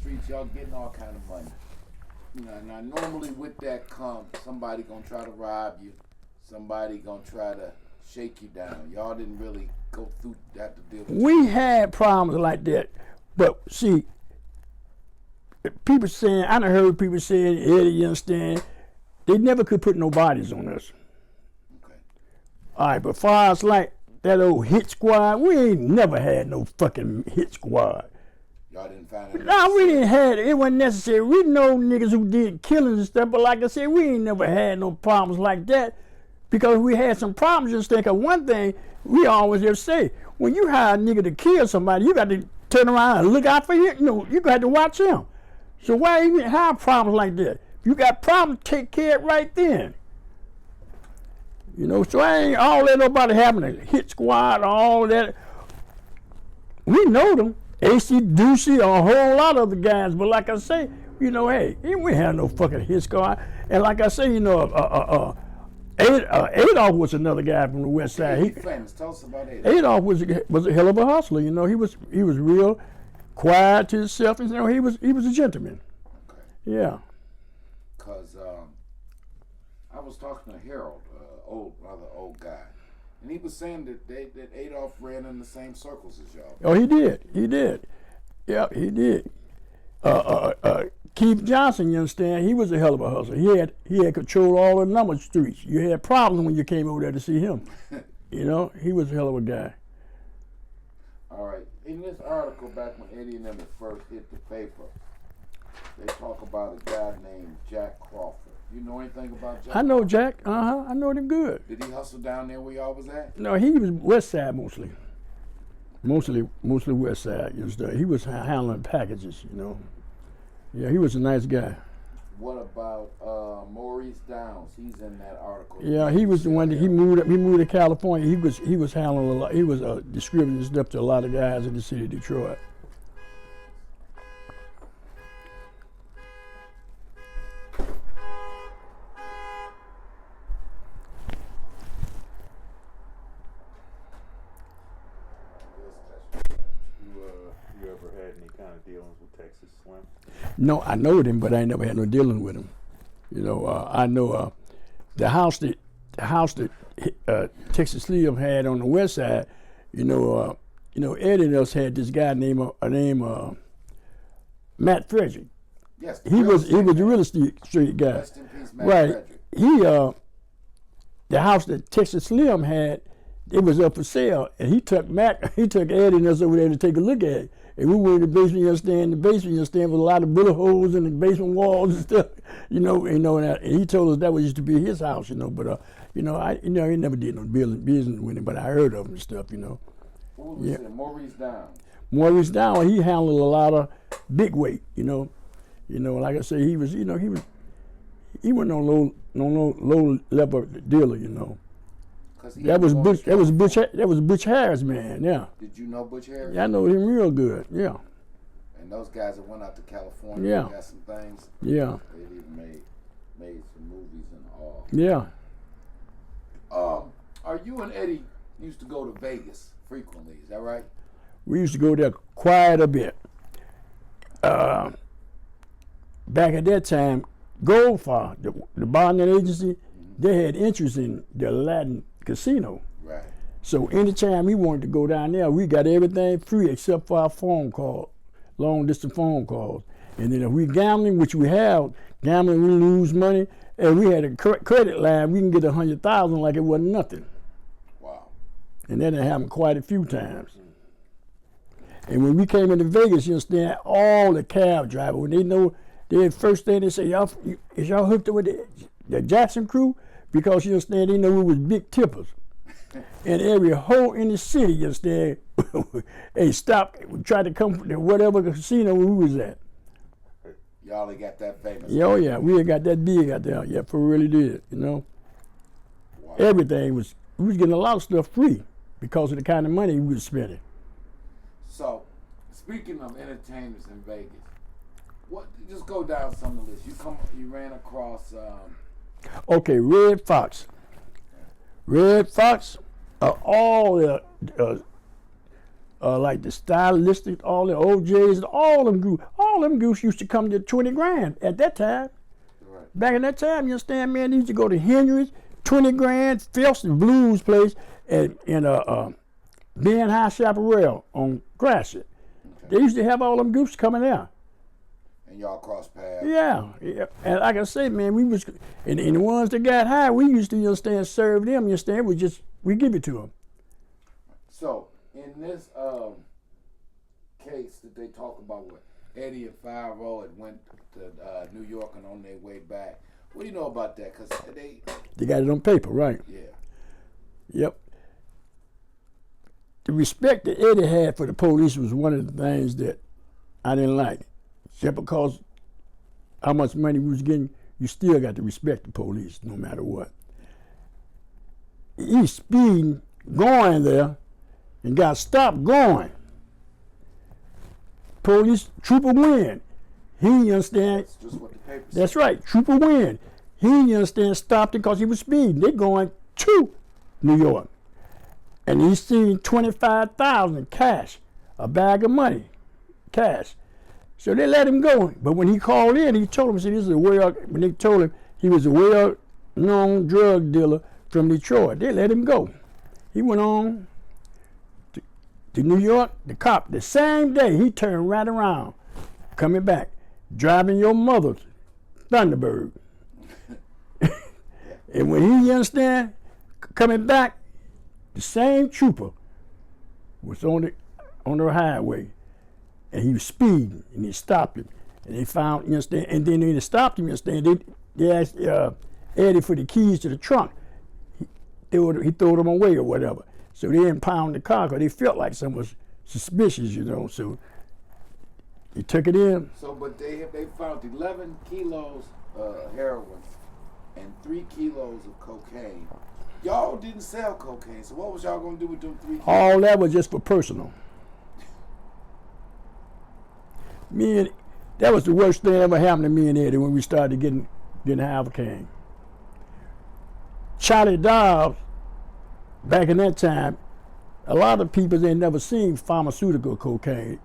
streets, y'all getting all kind of money. You know, now normally with that comes somebody gonna try to rob you, somebody gonna try to shake you down. Y'all didn't really go through that to deal with. We had problems like that, but see, people saying, I done heard people saying, Eddie, you understand, they never could put no bodies on us. Okay. All right, but far as like that old hit squad, we ain't never had no fucking hit squad. Y'all didn't find it? No, we didn't have it. It wasn't necessary. We know niggas who did killings and stuff, but like I said, we ain't never had no problems like that because we had some problems just think of one thing we always just say, when you hire a nigga to kill somebody, you got to turn around and look out for him. You know, you got to watch him. So why even have problems like that? If you got problems, take care of it right then. You know, so I ain't all that nobody having a hit squad or all that. We know them. AC Ducey, a whole lot of the guys, but like I say, you know, hey, we have no fucking hit squad. And like I say, you know, Adolf was another guy from the West Side. He's famous. Tell us about Adolf. Adolf was a hell of a hustler. You know, he was real quiet to himself. You know, he was a gentleman. Okay. Yeah. Cause I was talking to Harold, another old guy, and he was saying that Adolf ran in the same circles as y'all. Oh, he did. He did. Yeah, he did. Keith Johnson, you understand, he was a hell of a hustler. He had control of all the number streets. You had problems when you came over there to see him. You know, he was a hell of a guy. All right. In this article, back when Eddie and them had first hit the paper, they talk about a guy named Jack Crawford. You know anything about Jack? I know Jack. I know him good. Did he hustle down there where y'all was at? No, he was West Side mostly. Mostly West Side. You know, he was handling packages. You know. Yeah, he was a nice guy. What about Maurice Downs? He's in that article. Yeah, he was the one that he moved to California. He was handling a lot. He was distributing stuff to a lot of guys in the city of Detroit. You ever had any kind of dealings with Texas Slim? No, I know him, but I ain't never had no dealing with him. You know, I know the house that Texas Slim had on the West Side. You know, Eddie and us had this guy named Matt Frederick. Yes, he was a real estate guy. Rest in peace, Matt right. Frederick. He the house that Texas Slim had, it was up for sale, and he took Eddie and us over there to take a look at it. And we were in the basement, you understand, with a lot of bullet holes in the basement walls and stuff, and he told us that was used to be his house, but he never did no business with him, but I heard of him and stuff, What was it? Maurice Downs. Maurice Downs, he handled a lot of big weight, like I say, he wasn't no low level dealer, That was Butch Harris, man. Yeah. Did you know Butch Harris? Yeah, I know him real good. Yeah. And those guys that went out to California, yeah, got some things. Yeah. They even made some movies and all. Yeah. Are you and Eddie used to go to Vegas frequently? Is that right? We used to go there quite a bit. Back at that time, Goldfarb, the bonding agency, they had interest in the Aladdin Casino. Right. So anytime we wanted to go down there, we got everything free except for our phone call, long distance phone calls. And then if we gambling, which we have, we lose money, and we had a credit line, we can get 100,000 like it wasn't nothing. Wow. And that happened quite a few times. And when we came into Vegas, you understand, all the cab drivers, when they know, first thing they say, is y'all hooked up with the Jackson crew? Because you understand, they know we was big tippers. And every hole in the city, you understand, they stopped, tried to come to whatever casino we was at. Y'all ain't got that famous. Yeah, oh yeah, we ain't got that big out there. Yeah, for really did, Wow. Everything we was getting a lot of stuff free because of the kind of money we was spending. So, speaking of entertainers in Vegas, just go down some of the list. You ran across. Okay, Red Fox. Red Fox, all the like the stylistic, all the OJs, all them groups used to come to 20 grand at that time. Right. Back in that time, you understand, man, they used to go to Henry's, 20 grand, Felton Blues place, and Ben High Chaparral on Gratiot. Okay. They used to have all them groups coming out. And y'all cross paths. Yeah. And like I say, man, we was, and the ones that got high, we used to, you understand, serve them, you understand, we give it to them. So, in this case that they talk about what Eddie and 5-0 had went to New York and on their way back, what do you know about that? Because they got it on paper, right? Yeah. Yep. The respect that Eddie had for the police was one of the things that I didn't like. Just because how much money we was getting, you still got to respect the police no matter what. He's speeding, going there, and got stopped going. Police trooper win. He understand. That's just what the paper said. That's right, trooper win. He understand stopped him because he was speeding. They going to New York. And he seen 25,000 cash, a bag of money, cash. So they let him go. But when he called in, he told them, see, this is when they told him he was a well-known drug dealer from Detroit, they let him go. He went on to New York. The cop, the same day, he turned right around, coming back, driving your mother's Thunderbird. And when he, you understand, coming back, the same trooper was on the highway, and he was speeding, and they stopped him, and they found, you understand, and then they stopped him, you understand, they asked Eddie for the keys to the trunk. He threw them away or whatever. So they impounded the car because they felt like something was suspicious, you know, so he took it in. So, but they found 11 kilos of heroin and 3 kilos of cocaine. Y'all didn't sell cocaine, so what was y'all gonna do with them 3 kilos? All that was just for personal. That was the worst thing ever happened to me and Eddie when we started getting high cocaine. Charlie Dobbs, back in that time, a lot of people they never seen pharmaceutical cocaine.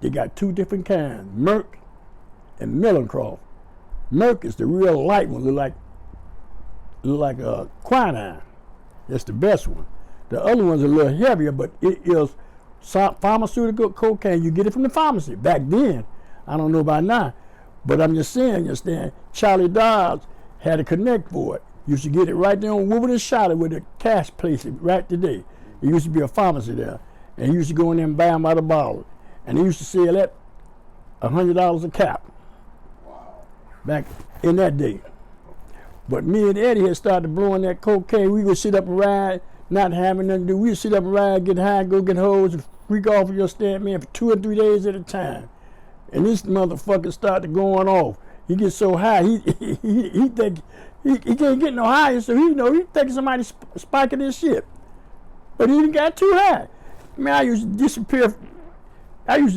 They got 2 different kinds, Merck and Millencroft. Merck is the real light one, look like a quinine. That's the best one. The other one's a little heavier, but it is pharmaceutical cocaine. You get it from the pharmacy. Back then, I don't know about now, but I'm just saying, you understand, Charlie Dobbs had a connect for it. You used to get it right there on Woodward and Shot with a cash place right today. There used to be a pharmacy there, and he used to go in there and buy them by the bottle. And he used to sell that $100 a cap. Wow. Back in that day. But me and Eddie had started blowing that cocaine. We would sit up and ride, not having nothing to do. We would sit up and ride, get high, go get hoes, and freak off with your stand man for 2 or 3 days at a time. And this motherfucker started going off. He gets so high, he think he can't get no higher, so he thinking somebody spiking his shit. But he got too high. Man, I used to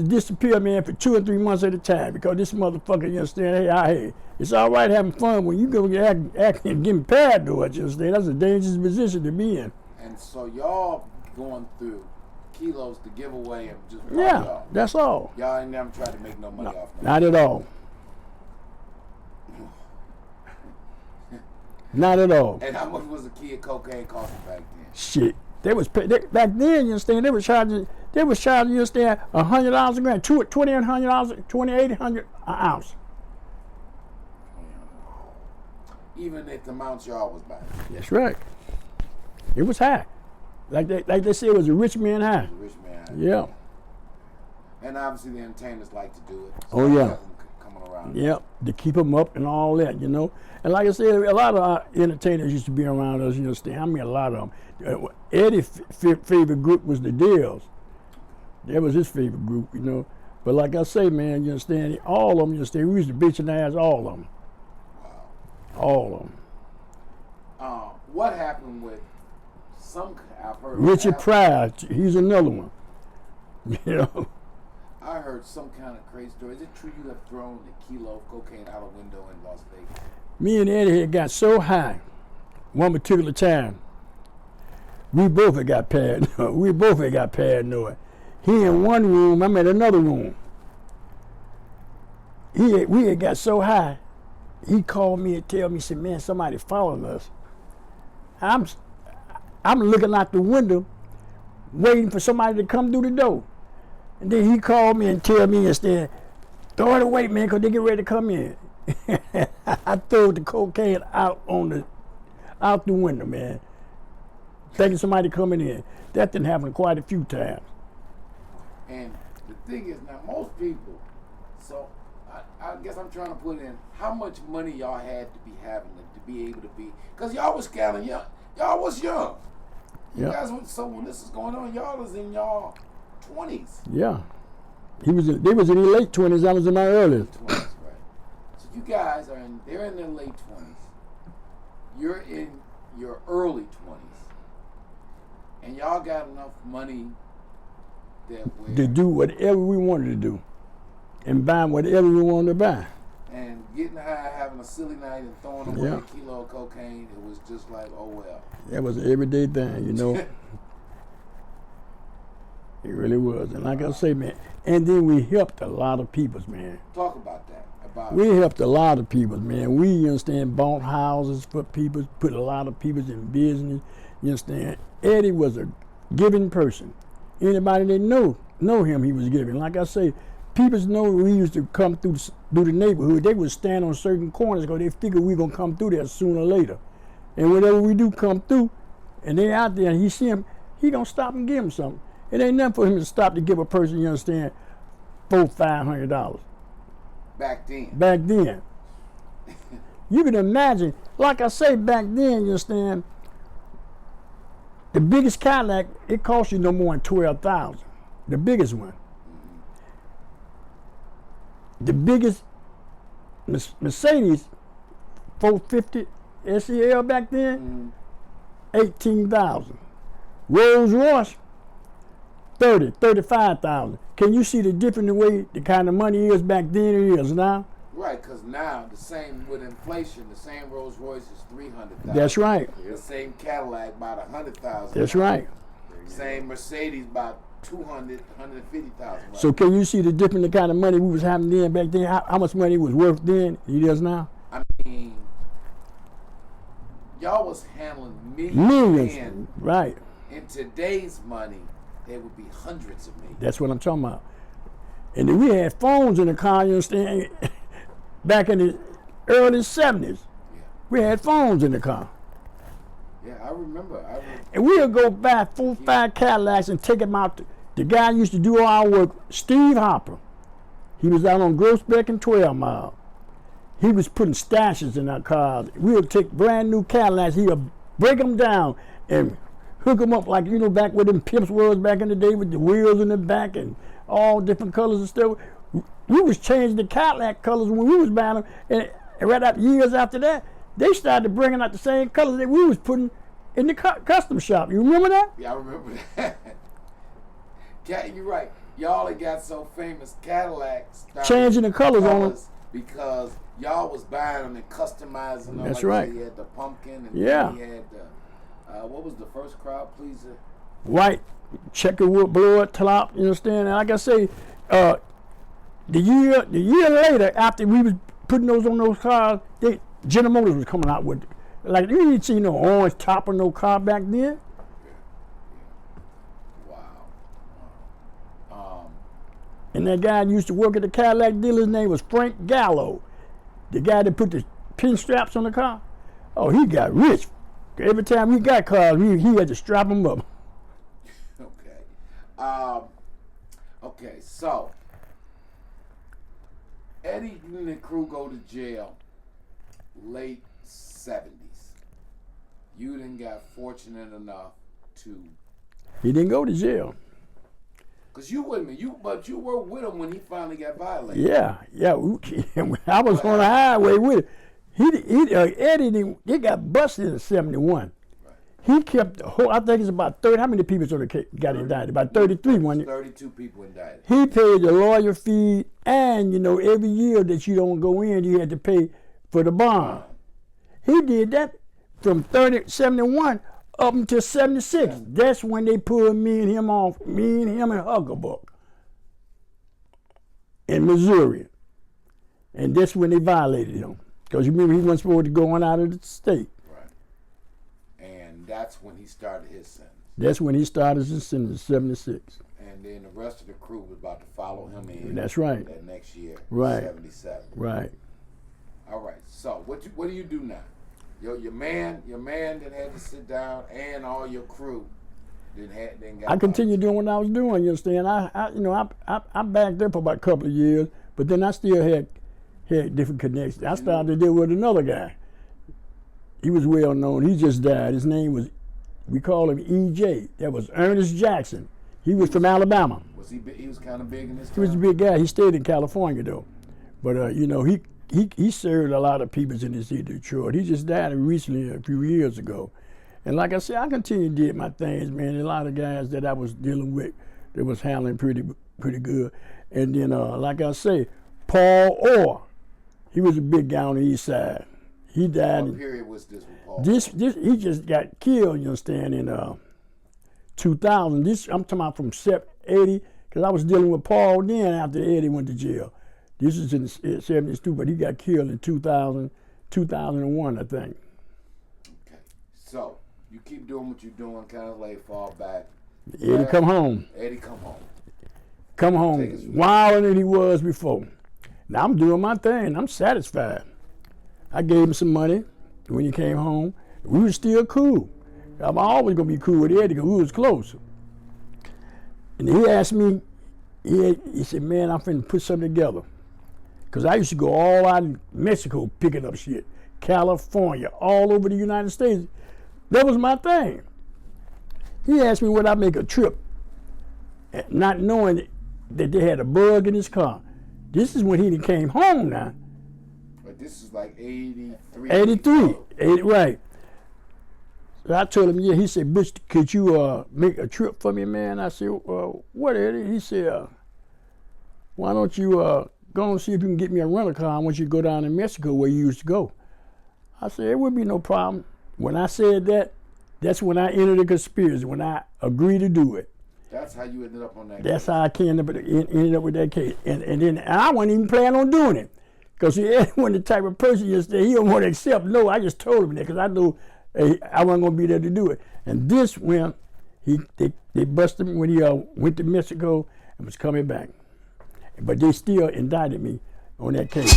disappear, man, for 2 or 3 months at a time because this motherfucker, you understand, hey, it's all right having fun when you go acting and getting paranoid, you understand? That's a dangerous position to be in. And so y'all going through kilos to give away and just Yeah, y'all. that's all. Y'all ain't never tried to make no money off that. Not at all. Not at all. And how much was a key of cocaine costing back then? Shit. Back then, you understand, they was charging, you understand, $100 a gram, $2,800 an ounce. Even at the amount y'all was buying. That's right. It was high. Like they said, it was a rich man high. The rich man. Yeah. And obviously the entertainers like to do it. So Oh, yeah. Coming around. Yep, to keep them up and all that, you know. And like I said, a lot of our entertainers used to be around us, you understand. I mean, a lot of them. Eddie's favorite group was the Dills. That was his favorite group, you know. But like I say, man, you understand, all of them, you understand, we used to bitch and ass all of them. Wow. All of them. What happened with I've heard Richard Pryor, he's another one. You know. I heard some kind of crazy story. Is it true you have thrown a kilo of cocaine out a window in Las Vegas? Me and Eddie had got so high one particular time. We both had got paranoid. He in one room, I'm in another room. We had got so high, he called me and tell me, he said, man, somebody following us. I'm looking out the window, waiting for somebody to come through the door. And then he called me and tell me instead, throw it away, man, because they get ready to come in. I threw the cocaine out the window, man, thinking somebody coming in. That didn't happen quite a few times. And the thing is, now most people, so I guess I'm trying to put in how much money y'all had to be having to be able to be, because y'all was scouting young. Y'all was young. You guys, so when this is going on, y'all was in y'all 20s. Yeah. They was in their late 20s, I was in my early 20s, right. So you guys they're in their late 20s. You're in your early 20s. And y'all got enough money to do whatever we wanted to do and buy whatever we wanted to buy. And getting high, having a silly night, and throwing away a kilo of cocaine, it was just like, oh well. That was an everyday thing, you know. It really was. And like I say, man, and then we helped a lot of people, man. Talk about that. We helped a lot of people, man. We, you understand, bought houses for people, put a lot of people in business. You understand? Eddie was a giving person. Anybody that know him, he was giving. Like I say, people know we used to come through the neighborhood. They would stand on certain corners because they figured we gonna come through there sooner or later. And whatever we do come through, and they out there and he see him, he gonna stop and give him something. It ain't nothing for him to stop to give a person, you understand, $400-500. Back then. Back then. You can imagine, like I say, back then, you understand, the biggest Cadillac, it cost you no more than $12,000. The biggest one. The biggest Mercedes 450 SEL back then, $18,000. Rolls Royce, $35,000. Can you see the difference in the way the kind of money is back then it is now? Right, because now the same with inflation, the same Rolls Royce is $300,000. That's right. The same Cadillac about $100,000. That's right. Same Mercedes about $200,000, $150,000. Right? So can you see the difference in the kind of money we was having then back then? How much money was worth then it is now? I mean, y'all was handling millions. Millions, right. In today's money, there would be hundreds of millions. That's what I'm talking about. And then we had phones in the car, you understand? Back in the early 70s, we had phones in the car. Yeah, I remember. And we would go buy 4 or 5 Cadillacs and take them out. The guy used to do all our work, Steve Hopper. He was out on Grossbeck and 12 Mile. He was putting stashes in our cars. We would take brand new Cadillacs. He would break them down and hook them up like, you know, back where them pimps was back in the day with the wheels in the back and all different colors and stuff. We was changing the Cadillac colors when we was buying them. And right after years after that, they started bringing out the same colors that we was putting in the custom shop. You remember that? Yeah, I remember that. You're right. Y'all had got so famous, Cadillacs changing the colors on them because y'all was buying them and customizing them. That's like right. He had the pumpkin and yeah. He had the, what was the first crowd pleaser? White checkerwood blower top. You understand? And like I say, the year later, after we was putting those on those cars, General Motors was coming out with, like, you didn't see no orange top on no car back then. Wow. And that guy used to work at the Cadillac dealer. His name was Frank Gallo, the guy that put the pin straps on the car. Oh, he got rich. Every time we got cars, he had to strap them up. Okay. Okay, so Eddie and the crew go to jail late 70s. You didn't got fortunate enough to... He didn't go to jail. Because you with me, but you were with him when he finally got violated. Yeah. I was on the highway with him. Eddie, he got busted in 71. He kept the whole, I think it's about 30, how many people got indicted? About 33 one. 32 people indicted. He paid the lawyer fee, and, you know, every year that you don't go in, you had to pay for the bond. He did that from 71 up until 76. Yeah. That's when they pulled me and him off, me and him and Hucklebuck in Missouri. And that's when they violated him. Because you remember he wasn't supposed to go on out of the state. Right. And that's when he started his sentence. That's when he started his sentence, 76. And then the rest of the crew was about to follow him in. That's right. That next year, right. 77. Right. All right. So what do you do now? Your man that had to sit down, and all your crew didn't got. I continued doing what I was doing. You understand? I backed up for about a couple of years, but then I still had different connections. I started to deal with another guy. He was well known. He just died. His name was, we call him EJ. That was Ernest Jackson. He was from Alabama. Was he? He was kind of big in this town? He was a big guy. He stayed in California though, but he served a lot of people in the city of Detroit. He just died recently, a few years ago. And like I said, I continued to do my things, man. A lot of guys that I was dealing with that was handling pretty good. And then, like I say, Paul Orr, he was a big guy on the east side. He died. What period was this with Paul? He just got killed, you understand, in 2000. I'm talking about from 80, because I was dealing with Paul then after Eddie went to jail. This is in 72, but he got killed in 2001, I think. Okay. So, you keep doing what you're doing, kind of like fall back. Eddie come home. Eddie come home. Come home wilder than he was before. Now I'm doing my thing. I'm satisfied. I gave him some money when he came home. We were still cool. I'm always going to be cool with Eddie because we was close. And he asked me, he said, man, I'm finna put something together. Because I used to go all out in Mexico picking up shit. California, all over the United States. That was my thing. He asked me would I make a trip, not knowing that they had a bug in his car. This is when he came home now. But this is like 83. 80, right. So I told him, yeah. He said, Butch, could you make a trip for me, man? I said, what, Eddie? He said, why don't you go and see if you can get me a rental car. I want you to go down to Mexico where you used to go. I said, it would be no problem. When I said that, that's when I entered the conspiracy, when I agreed to do it. That's how you ended up on that case. That's how I ended up with that case. And then I wasn't even planning on doing it. Because he wasn't the type of person he don't want to accept. No, I just told him that because I knew I wasn't going to be there to do it. And this when they busted him when he went to Mexico and was coming back. But they still indicted me on that case.